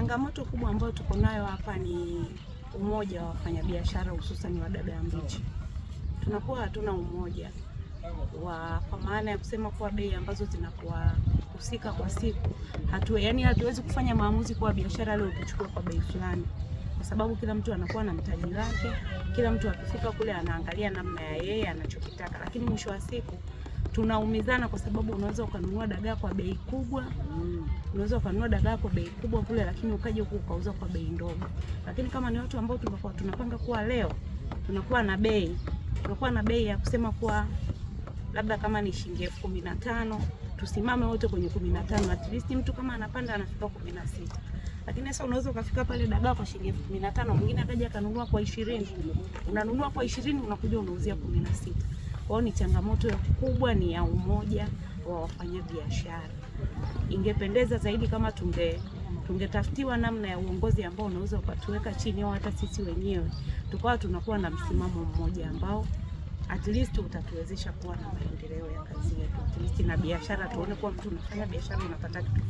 Changamoto kubwa ambayo tuko nayo hapa ni umoja wa wafanyabiashara, hususan wa dagaa mbichi. Tunakuwa hatuna umoja kwa maana ya kusema kuwa bei ambazo zinakuwa husika kwa siku hatuwezi kufanya maamuzi kwa biashara leo tuchukue kwa bei fulani, kwa sababu kila mtu anakuwa na mtaji wake. Kila mtu akifika kule anaangalia namna ya yeye anachokitaka, lakini mwisho wa siku tunaumizana, kwa sababu unaweza ukanunua dagaa kwa bei kubwa, unaweza ukanunua dagaa kwa bei kubwa kule, lakini ukaje huku ukauza kwa bei ndogo. Lakini kama ni watu ambao tunapanga kuwa leo tunakuwa na bei ya kusema kuwa labda kama ni shilingi 15,000 tusimame wote kwenye 15, at least mtu kama anapanda anafika 16. Lakini sasa unaweza ukafika pale dagaa kwa shilingi 15,000, mwingine akaja akanunua kwa 20. Unanunua kwa 20 unakuja unauzia 16. Kwa hiyo ni changamoto kubwa, ni ya umoja wa wafanyabiashara. Ingependeza zaidi kama tungetafutiwa namna ya uongozi ambao unaweza ukatuweka chini, au hata sisi wenyewe tukawa tunakuwa na msimamo mmoja ambao at least utatuwezesha kuwa na maendeleo ya kazi yetu, at least na biashara tuone kuwa mtu unafanya biashara unapata kitu.